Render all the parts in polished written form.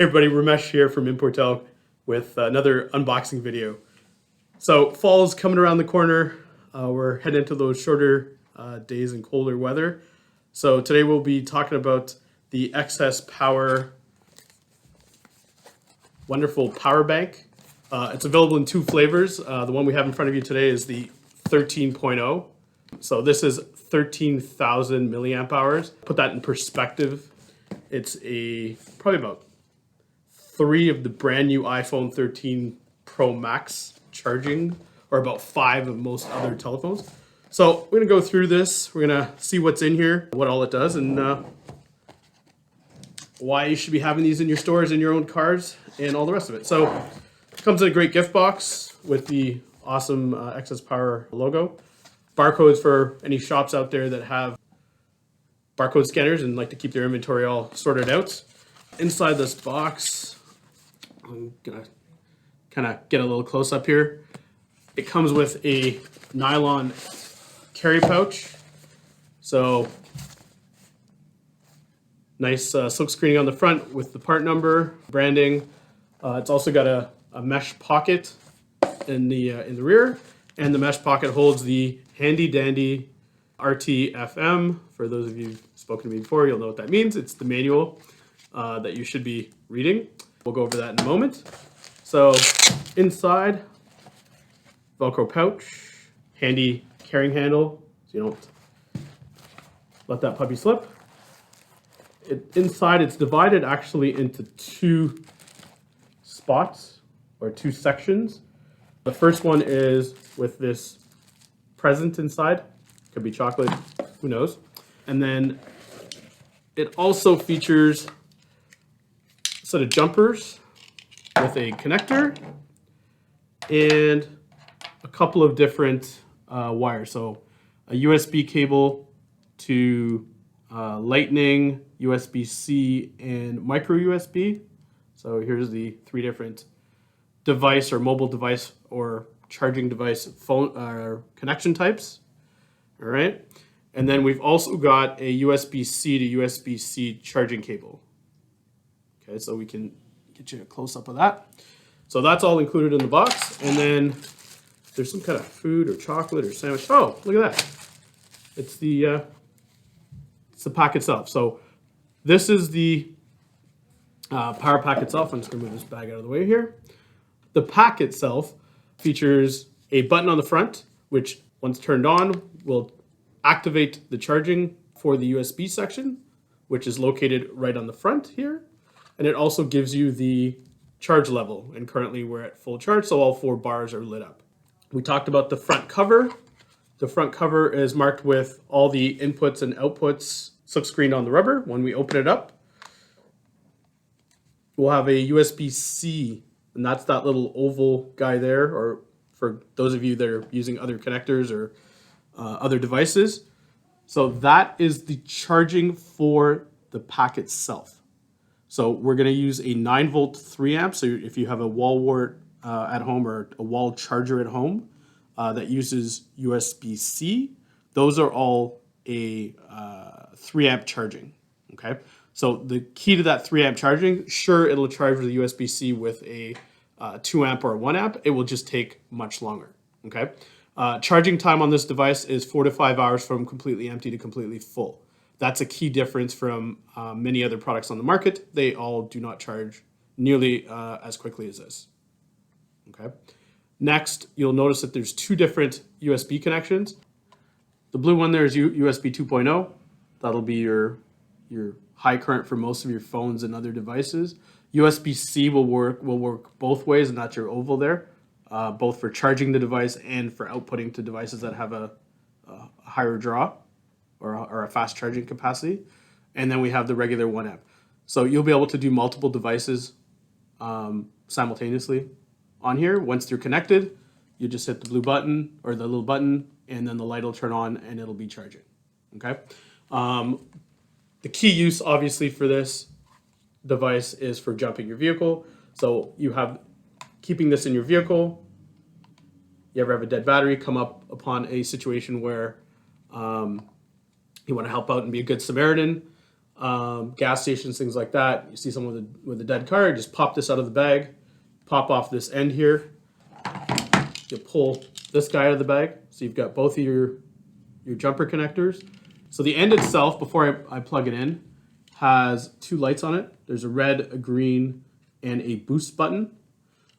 Hey everybody, Romesh here from Importel with another unboxing video. So fall's coming around the corner. We're heading into those shorter days and colder weather. So today we'll be talking about the Excess Power wonderful power bank. It's available in two flavors. The one we have in front of you today is the 13.0. So this is 13,000 milliamp hours. Put that in perspective. It's probably about 3 of the brand new iPhone 13 Pro Max charging, or about 5 of most other telephones. So we're gonna go through this. We're gonna see what's in here, what all it does, and why you should be having these in your stores, in your own cars, and all the rest of it. So it comes in a great gift box with the awesome Excess Power logo. Barcodes for any shops out there that have barcode scanners and like to keep their inventory all sorted out. Inside this box, I'm gonna kind of get a little close up here. It comes with a nylon carry pouch. So nice silk screening on the front with the part number, branding. It's also got a mesh pocket in the rear, and the mesh pocket holds the handy dandy RT-FM. For those of you who've spoken to me before, you'll know what that means. It's the manual that you should be reading. We'll go over that in a moment. So inside, Velcro pouch, handy carrying handle, so you don't let that puppy slip. Inside, it's divided actually into 2 spots, or 2 sections. The first one is with this present inside. Could be chocolate, who knows. And then it also features a set of jumpers with a connector and a couple of different wires. So a USB cable to Lightning, USB-C, and micro USB. So here's the 3 different device or mobile device or charging device phone connection types. All right. And then we've also got a USB-C to USB-C charging cable. Okay, so we can get you a close-up of that. So that's all included in the box. And then there's some kind of food or chocolate or sandwich. Oh, look at that. It's the pack itself. So this is the power pack itself. I'm just gonna move this bag out of the way here. The pack itself features a button on the front, which once turned on will activate the charging for the USB section, which is located right on the front here. And it also gives you the charge level. And currently we're at full charge, so all 4 bars are lit up. We talked about the front cover. The front cover is marked with all the inputs and outputs silk screened on the rubber. When we open it up, we'll have a USB-C, and that's that little oval guy there, or for those of you that are using other connectors or other devices. So that is the charging for the pack itself. So we're going to use a 9-volt 3-amp. So if you have a wall wart at home or a wall charger at home that uses USB-C, those are all a 3-amp charging. Okay. So the key to that 3-amp charging, sure, it'll charge with a USB-C with a 2-amp or a 1-amp. It will just take much longer. Okay. Charging time on this device is 4 to 5 hours from completely empty to completely full. That's a key difference from many other products on the market. They all do not charge nearly as quickly as this. Okay. Next, you'll notice that there's 2 different USB connections. The blue one there is USB 2.0. That'll be your high current for most of your phones and other devices. USB-C will work both ways, and that's your oval there, both for charging the device and for outputting to devices that have a higher draw or a fast charging capacity. And then we have the regular 1-amp. So you'll be able to do multiple devices simultaneously on here. Once they're connected, you just hit the blue button or the little button, and then the light will turn on and it'll be charging. Okay. The key use, obviously, for this device is for jumping your vehicle. So you have keeping this in your vehicle. You ever have a dead battery, come up upon a situation where you want to help out and be a good Samaritan, gas stations, things like that. You see someone with a dead car, you just pop this out of the bag, pop off this end here. You pull this guy out of the bag, so you've got both of your jumper connectors. So the end itself, before I plug it in, has 2 lights on it. There's a red, a green, and a boost button.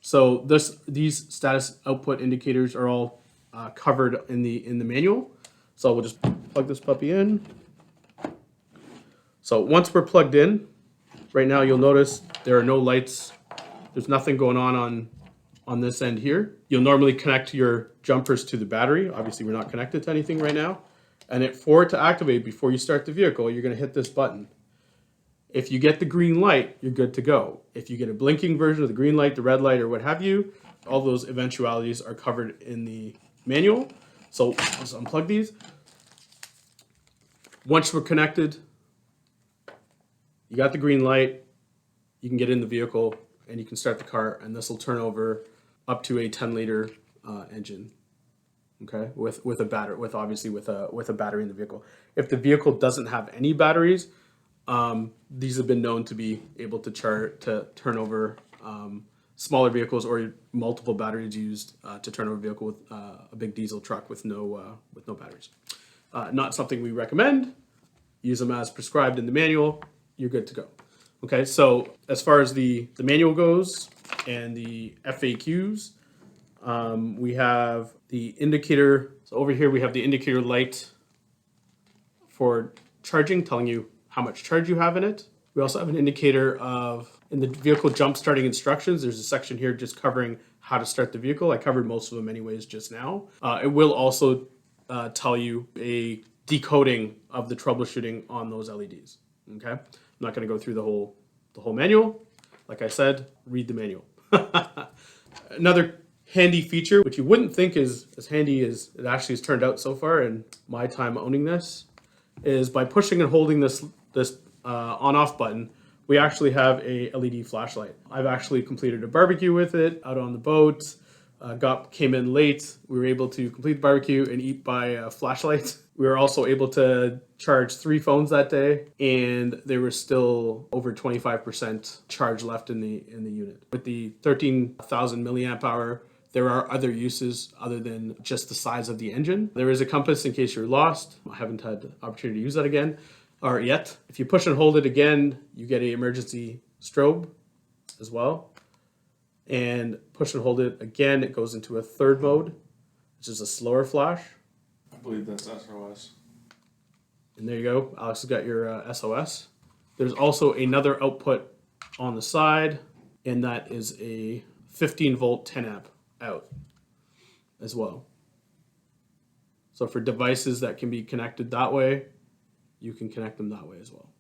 So these status output indicators are all covered in the manual. So we'll just plug this puppy in. So once we're plugged in, right now you'll notice there are no lights. There's nothing going on this end here. You'll normally connect your jumpers to the battery. Obviously we're not connected to anything right now. And for it to activate before you start the vehicle, you're going to hit this button. If you get the green light, you're good to go. If you get a blinking version of the green light, the red light, or what have you, all those eventualities are covered in the manual. So let's unplug these. Once we're connected, you got the green light, you can get in the vehicle and you can start the car, and this will turn over up to a 10-liter engine. Okay, with a battery, with a battery in the vehicle. If the vehicle doesn't have any batteries, these have been known to be able to turn over smaller vehicles, or multiple batteries used to turn over a vehicle with a big diesel truck with no batteries. Not something we recommend. Use them as prescribed in the manual. You're good to go. Okay, so as far as the manual goes and the FAQs, we have the indicator. So over here we have the indicator light for charging, telling you how much charge you have in it. We also have an indicator in the vehicle jump starting instructions, there's a section here just covering how to start the vehicle. I covered most of them anyways just now. It will also tell you a decoding of the troubleshooting on those LEDs. Okay, I'm not going to go through the whole manual. Like I said, read the manual. Another handy feature, which you wouldn't think is as handy as it actually has turned out so far in my time owning this, is by pushing and holding this on-off button, we actually have a LED flashlight. I've actually completed a barbecue with it out on the boat. Came in late. We were able to complete the barbecue and eat by flashlight. We were also able to charge 3 phones that day, and there was still over 25% charge left in the unit. With the 13,000 milliamp hour, there are other uses other than just the size of the engine. There is a compass in case you're lost. I haven't had the opportunity to use that again or yet. If you push and hold it again, you get an emergency strobe as well. And push and hold it again, it goes into a third mode, which is a slower flash. I believe that's SOS. And there you go. Alex has got your SOS. There's also another output on the side, and that is a 15 volt 10 amp out as well. So for devices that can be connected that way, you can connect them that way as well.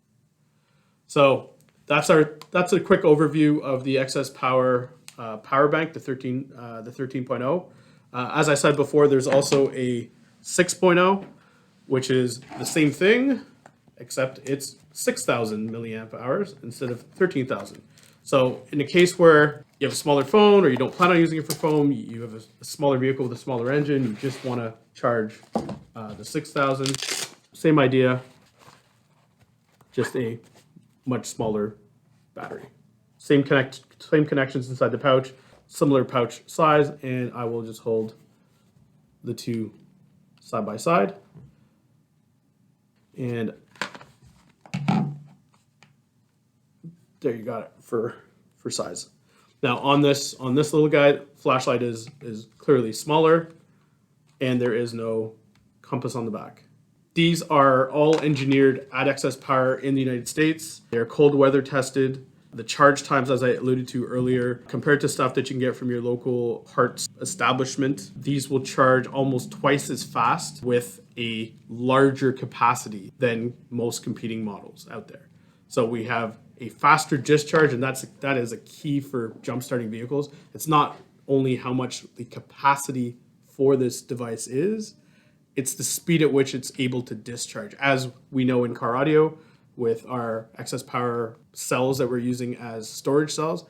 So that's a quick overview of the XS Power PowerBank, the 13.0. As I said before, there's also a 6.0, which is the same thing, except it's 6,000 milliamp hours instead of 13,000. So in a case where you have a smaller phone, or you don't plan on using it for phone, you have a smaller vehicle with a smaller engine, you just want to charge the 6,000. Same idea, just a much smaller battery. Same connections inside the pouch, similar pouch size, and I will just hold the two side by side. And there you got it for size. Now on this little guy, flashlight is clearly smaller, and there is no compass on the back. These are all engineered at XS Power in the United States. They're cold weather tested. The charge times, as I alluded to earlier, compared to stuff that you can get from your local parts establishment, these will charge almost twice as fast with a larger capacity than most competing models out there. So we have a faster discharge, and that is a key for jump-starting vehicles. It's not only how much the capacity for this device is, it's the speed at which it's able to discharge. As we know in car audio, with our XS Power cells that we're using as storage cells,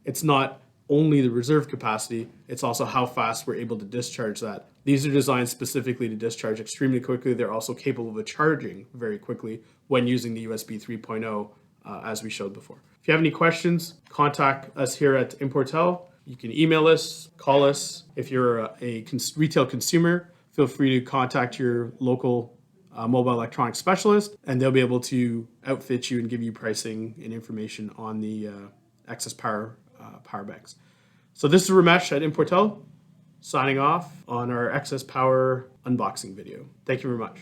it's not only the reserve capacity, it's also how fast we're able to discharge that. These are designed specifically to discharge extremely quickly. They're also capable of charging very quickly when using the USB 3.0, as we showed before. If you have any questions, contact us here at Importel. You can email us, call us. If you're a retail consumer, feel free to contact your local mobile electronics specialist, and they'll be able to outfit you and give you pricing and information on the excess power power banks. So this is Romesh at Importel, signing off on our excess power unboxing video. Thank you very much.